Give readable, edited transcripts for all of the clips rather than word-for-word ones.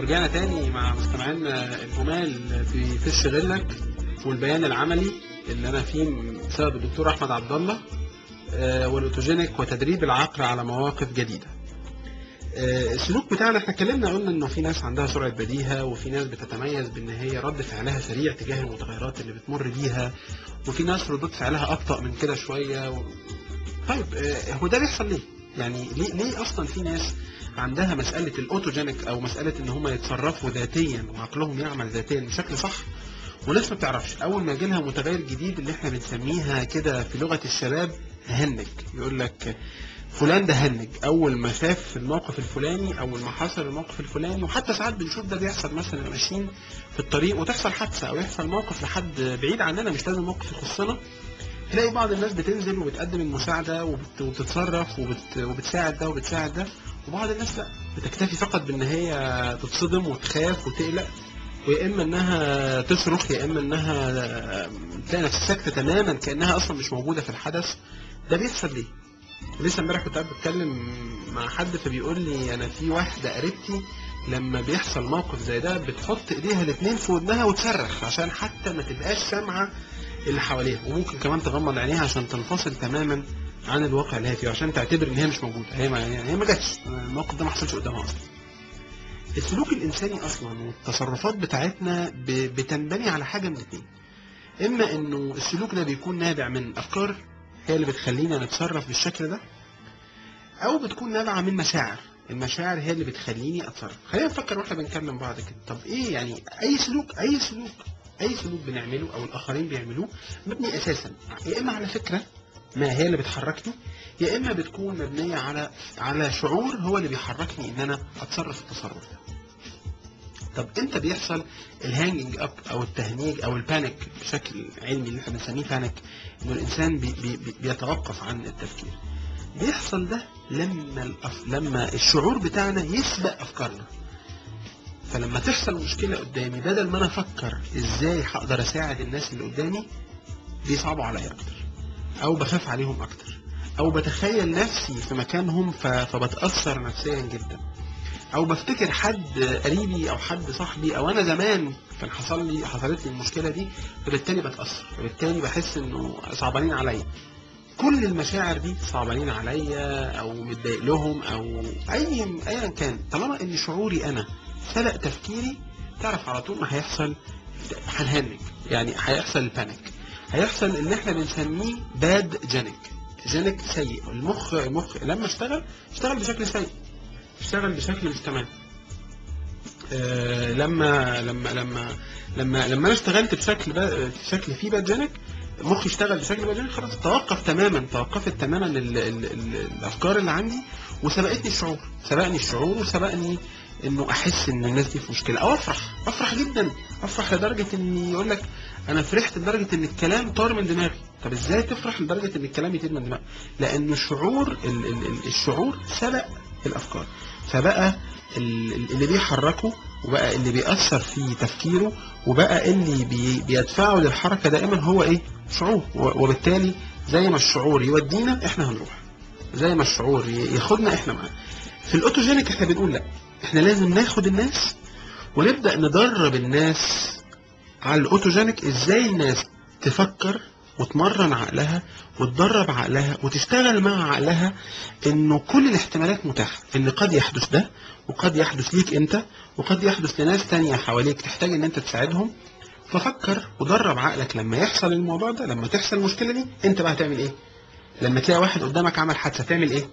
ورجعنا تاني مع مستمعينا الجمال في فش غلك والبيان العملي اللي انا فيه بسبب الدكتور احمد عبد الله والاوتوجينيك وتدريب العقل على مواقف جديده. السلوك بتاعنا احنا اتكلمنا قلنا انه في ناس عندها سرعه بديهه، وفي ناس بتتميز بان هي رد فعلها سريع تجاه المتغيرات اللي بتمر بيها، وفي ناس ردود فعلها ابطا من كده شويه طيب هو ده بيحصل ليه؟ يعني ليه اصلا في ناس عندها مساله الاوتوجينيك او مساله ان هم يتصرفوا ذاتيا وعقلهم يعمل ذاتيا بشكل صح، وناس ما بتعرفش اول ما يجي لها متغير جديد اللي احنا بنسميها كده في لغه الشباب هنج، يقول لك فلان ده هنج اول ما شاف الموقف الفلاني، اول ما حصل الموقف الفلاني. وحتى ساعات بنشوف ده بيحصل مثلا ماشيين في الطريق وتحصل حادثه او يحصل موقف لحد بعيد عننا مش لازم موقف يخصنا، تلاقي بعض الناس بتنزل وبتقدم المساعده وبتتصرف وبتساعد ده وبتساعد ده، وبعض الناس لا، بتكتفي فقط بان هي تتصدم وتخاف وتقلق، ويا اما انها تصرخ يا اما انها تلاقي نفسها ساكته تماما كانها اصلا مش موجوده في الحدث. ده بيحصل ليه؟ لسه امبارح كنت قاعد بتكلم مع حد فبيقول لي انا في واحده قريبتي لما بيحصل موقف زي ده بتحط ايديها الاثنين في ودنها وتصرخ عشان حتى ما تبقاش سامعه اللي حواليها، وممكن كمان تغمض عينيها عشان تنفصل تماما عن الواقع اللي هي فيه عشان تعتبر ان هي مش موجوده، هي ما جاتش، الموقف ده ما حصلش قدامها اصلا. السلوك الانساني اصلا والتصرفات بتاعتنا بتنبني على حاجه من الاثنين، اما انه السلوك ده بيكون نابع من افكار هي اللي بتخلينا نتصرف بالشكل ده، او بتكون نابعه من مشاعر، المشاعر هي اللي بتخليني اتصرف. خلينا نفكر واحنا بنكلم بعض كده، طب ايه يعني اي سلوك بنعمله او الاخرين بيعملوه مبني اساسا يا اما على فكره ما هي اللي بتحركني، يا اما بتكون مبنيه على شعور هو اللي بيحركني ان انا اتصرف التصرف ده. طب امتى بيحصل الهانجنج اب او التهنيج او البانيك بشكل علمي اللي احنا بنسميه بانيك، انه الانسان بيتوقف عن التفكير؟ بيحصل ده لما الشعور بتاعنا يسبق افكارنا. فلما تحصل مشكله قدامي بدل ما انا افكر ازاي هقدر اساعد الناس اللي قدامي بيصعبوا عليا اكتر، او بخاف عليهم اكتر، او بتخيل نفسي في مكانهم فبتاثر نفسيا جدا، او بفتكر حد قريبي او حد صاحبي، او انا زمان كان حصلت لي المشكله دي فبالتالي بتاثر، فبالتالي بحس انه صعبانين عليا. كل المشاعر دي صعبانين عليا او متضايق لهم او ايا كان، طالما ان شعوري انا سبق تفكيري تعرف على طول ما هيحصل، هنهنج، يعني هيحصل البانيك، هيحصل اللي احنا بنسميه باد جينيك سيء. المخ لما اشتغل بشكل سيء، اشتغل بشكل مش تمام. لما انا اشتغلت بشكل فيه باد جينيك، مخي اشتغل بشكل باد جينيك، خلاص توقفت تماما الافكار اللي عندي، وسبقني الشعور وسبقني انه احس ان الناس دي في مشكله، او افرح جدا، افرح لدرجه ان يقول لك انا فرحت لدرجه ان الكلام طار من دماغي. طب ازاي تفرح لدرجه ان الكلام يطير من دماغك؟ لان الشعور سبق الافكار، فبقى اللي بيحركه وبقى اللي بيأثر في تفكيره وبقى اللي بيدفعه للحركه دائما هو ايه؟ شعور. وبالتالي زي ما الشعور يودينا احنا هنروح، زي ما الشعور ياخدنا احنا معاه. في الاوتوجينيك احنا بنقول لا، احنا لازم ناخد الناس ونبدأ ندرب الناس على الاوتوجينيك، ازاي الناس تفكر وتمرن عقلها وتدرب عقلها وتشتغل مع عقلها انه كل الاحتمالات متاحة، ان قد يحدث ده وقد يحدث ليك انت وقد يحدث لناس تانية حواليك تحتاج ان انت تساعدهم. ففكر ودرب عقلك لما يحصل الموضوع ده، لما تحصل المشكلة دي انت بقى هتعمل ايه؟ لما تلاقي واحد قدامك عمل حادثة تعمل ايه؟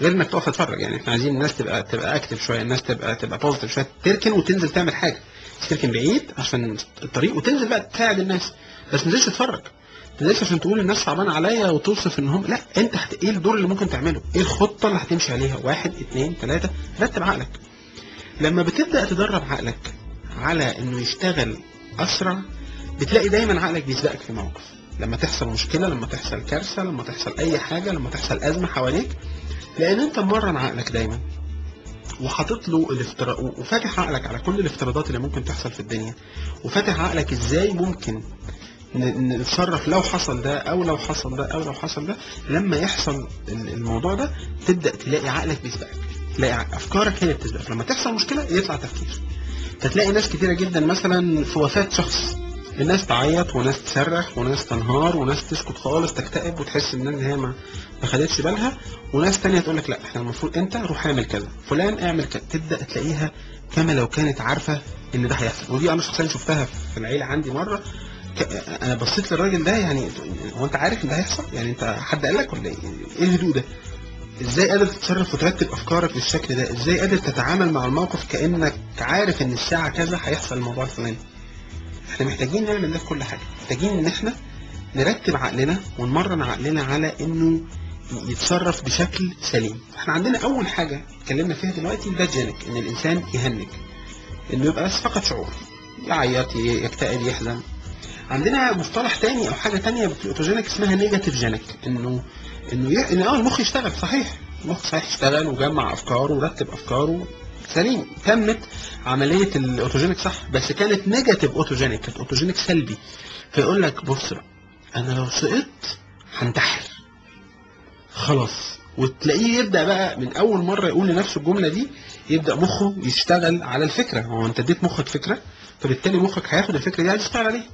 غير انك تقف تتفرج، يعني احنا عايزين الناس تبقى اكتف شويه، الناس تبقى بوزيتيف شويه، تركن وتنزل تعمل حاجه، تركن بعيد عشان الطريق وتنزل بقى تساعد الناس، بس ما تنزلش تتفرج، ما تنزلش عشان تقول الناس صعبان عليا وتوصف انهم لا، انت ايه الدور اللي ممكن تعمله؟ ايه الخطه اللي هتمشي عليها؟ 1 2 3، رتب عقلك. لما بتبدا تدرب عقلك على انه يشتغل اسرع بتلاقي دايما عقلك بيسبقك في موقف، لما تحصل مشكله، لما تحصل كارثه، لما تحصل اي حاجه، لما تحصل ازمه حواليك، لان انت مرن عقلك دايما وحاطط له وفاتح عقلك على كل الافتراضات اللي ممكن تحصل في الدنيا، وفاتح عقلك ازاي ممكن نتصرف لو حصل ده او لو حصل ده او لو حصل ده. لما يحصل الموضوع ده تبدا تلاقي عقلك بيسبقك، تلاقي افكارك هي بتسبقك، لما تحصل مشكله يطلع تفكير، فتلاقي ناس كتيره جدا مثلا في وفاه شخص، الناس تعيط وناس تصرخ وناس تنهار وناس تسكت خالص تكتئب وتحس ان هي ما خدتش بالها، وناس تانية تقول لك لا احنا المفروض انت روح اعمل كذا، فلان اعمل كذا، تبدا تلاقيها كما لو كانت عارفه ان ده هيحصل. ودي انا شخصيا شفتها في العيله عندي مره. انا بصيت للراجل ده، يعني هو انت عارف ان ده هيحصل؟ يعني انت حد قال لك ولا ايه؟ ايه الهدوء ده؟ ازاي قادر تتصرف وترتب افكارك بالشكل ده؟ ازاي قادر تتعامل مع الموقف كانك عارف ان الساعه كذا هيحصل الموضوع الفلاني؟ احنا محتاجين نعمل ده في كل حاجه، محتاجين ان احنا نرتب عقلنا ونمرن عقلنا على انه يتصرف بشكل سليم. احنا عندنا اول حاجه اتكلمنا فيها دلوقتي الباجينيك، ان الانسان يهنج، انه يبقى بس فقط شعور، يعيط يكتئب يحزن. عندنا مصطلح تاني او حاجه تانيه في الاوتوجينيك اسمها نيجاتيف جينيك، انه المخ يشتغل صحيح، المخ صحيح يشتغل وجمع افكاره ورتب افكاره سليم، تمت عمليه الاوتوجينيك صح، بس كانت نيجاتيف اوتوجينيك، كانت اوتوجينيك سلبي. فيقول لك بص بقى انا لو سقطت هنتحر خلاص، وتلاقيه يبدا بقى من اول مره يقول لنفسه الجمله دي يبدا مخه يشتغل على الفكره. هو انت اديت مخك فكره، فبالتالي مخك هياخد الفكره دي عايز يشتغل عليها.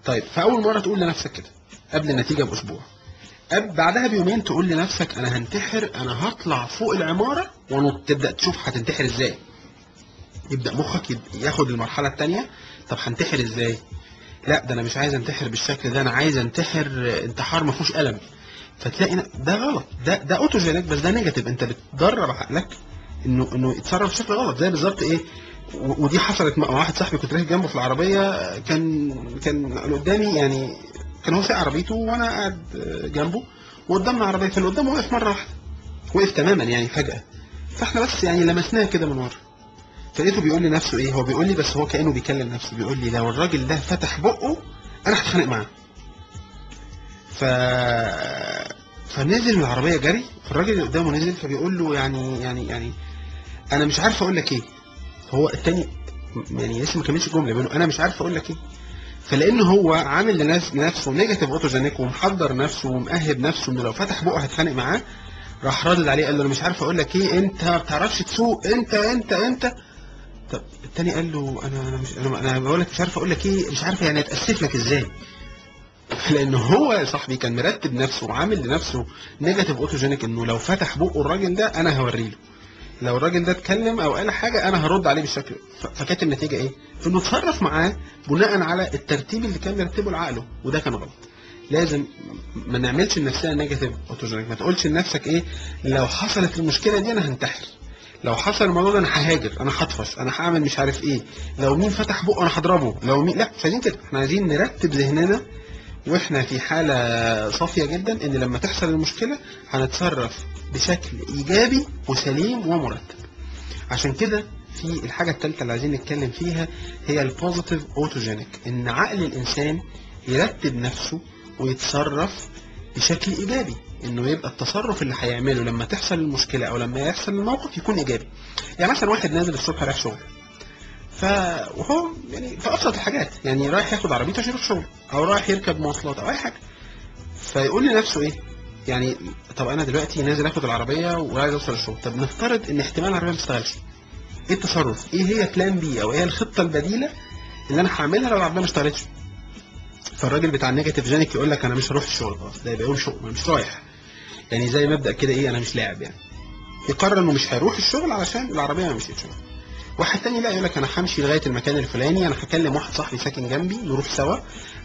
طيب فاول مره تقول لنفسك كده قبل النتيجه باسبوع، بعدها بيومين تقول لنفسك انا هنتحر، انا هطلع فوق العماره ونط، تبدا تشوف هتنتحر ازاي. يبدا مخك ياخد المرحله الثانيه، طب هنتحر ازاي؟ لا ده انا مش عايز انتحر بالشكل ده، انا عايز انتحر انتحار ما فيهوش الم. فتلاقي ده غلط، ده اوتوجينيك بس ده نيجاتيف، انت بتدرب عقلك انه يتصرف بشكل غلط. زي بالظبط ايه، ودي حصلت مع واحد صاحبي كنت راكب جنبه في العربيه، كان قدامي، يعني كان هو سايق عربيته وانا قاعد جنبه وقدامنا عربيه، فاللي قدامه وقف مره واحده، وقف تماما يعني فجاه، فاحنا بس يعني لمسناه كده من ورا. فلقيته بيقول لي نفسه ايه، هو بيقول لي بس هو كانه بيكلم نفسه، بيقول لي لو الراجل ده فتح بقه انا هتخانق معاه. فنزل من العربيه جري، فالراجل اللي قدامه نزل، فبيقول له يعني انا مش عارف اقول لك ايه. هو التاني يعني لسه ما كملش الجمله، بيقول له انا مش عارف اقول لك ايه. فلان هو عامل لنفسه نيجاتيف اوتوجينيك ومحضر نفسه ومؤهب نفسه انه لو فتح بقه هيتخانق معاه، راح رادد عليه قال له انا مش عارف اقول لك ايه، انت ما بتعرفش تسوق، انت. طب التاني قال له انا بقول لك مش عارف اقول لك ايه، مش عارف يعني اتاسف لك ازاي. لان هو يا صاحبي كان مرتب نفسه وعامل لنفسه نيجاتيف اوتوجينيك انه لو فتح بقه الراجل ده انا هوريله، لو الراجل ده اتكلم او قال حاجه انا هرد عليه بالشكل. فكانت النتيجه ايه؟ انه اتصرف معاه بناء على الترتيب اللي كان مرتبه لعقله، وده كان غلط. لازم ما نعملش لنفسنا نيجاتيف اوتوجينيك، ما تقولش لنفسك ايه لو حصلت المشكله دي انا هنتحر، لو حصل الموضوع ده انا ههاجر، انا هطفش، انا هعمل مش عارف ايه، لو مين فتح بقه انا هضربه، لو مين، لا مش عايزين كده. احنا عايزين نرتب ذهننا واحنا في حاله صافيه جدا، ان لما تحصل المشكله هنتصرف بشكل ايجابي وسليم ومرتب. عشان كده في الحاجه الثالثه اللي عايزين نتكلم فيها هي البوزيتيف اوتوجينيك، ان عقل الانسان يرتب نفسه ويتصرف بشكل ايجابي، انه يبقى التصرف اللي هيعمله لما تحصل المشكله او لما يحصل الموقف يكون ايجابي. يعني مثلا واحد نازل الصبح رايح شغل، وهو يعني في ابسط الحاجات، يعني رايح ياخد عربيته عشان يروح شغل او رايح يركب مواصلات او اي حاجه، فيقول لنفسه ايه يعني، طب انا دلوقتي نازل اخد العربيه وعايز اوصل الشغل، طب نفترض ان احتمال العربيه ما تشتغلش، ايه التصرف؟ ايه هي بلان بي او ايه الخطه البديله اللي انا هعملها لو العربيه ما اشتغلتش؟ فالراجل بتاع النيجاتيف جينيك يقول لك انا مش هروح الشغل خلاص، ده يبقى يوم شغل انا مش رايح، يعني زي مبدا كده ايه، انا مش لاعب يعني، يقرر انه مش هيروح الشغل علشان العربيه ما مشيتش. واحد تاني لا يقول لك انا همشي لغايه المكان الفلاني، انا هكلم واحد صاحبي ساكن جنبي نروح سوا،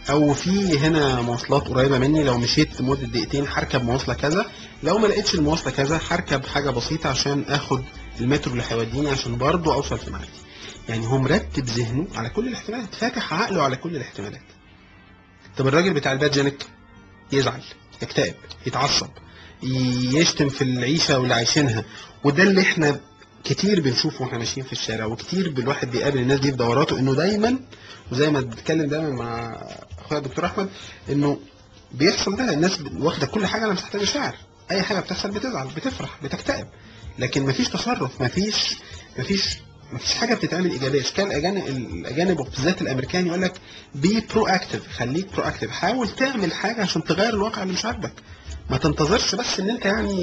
او في هنا مواصلات قريبه مني لو مشيت مده دقيقتين هركب مواصله كذا، لو ما لقيتش المواصله كذا هركب حاجه بسيطه عشان اخد المترو اللي هيوديني عشان برضه اوصل في ميعادي. يعني هو مرتب ذهنه على كل الاحتمالات، فاتح عقله على كل الاحتمالات. طب الراجل بتاع الباجينيك يزعل، يكتئب، يتعصب، يشتم في العيشه واللي عايشينها، وده اللي احنا كتير بنشوفه واحنا ماشيين في الشارع، وكتير الواحد بيقابل الناس دي في دوراته، انه دايما وزي ما بتكلم دايما مع اخويا الدكتور احمد انه بيحصل ده، الناس واخده كل حاجه انا مش محتاج مشاعر، اي حاجه بتحصل بتزعل بتفرح بتكتئب، لكن مفيش تصرف، مفيش حاجه بتتعمل ايجابيه. اشكال الاجانب وبالذات الامريكان يقول لك بي برو اكتيف، خليك برو اكتيف، حاول تعمل حاجه عشان تغير الواقع اللي مش عاجبك، ما تنتظرش بس ان انت يعني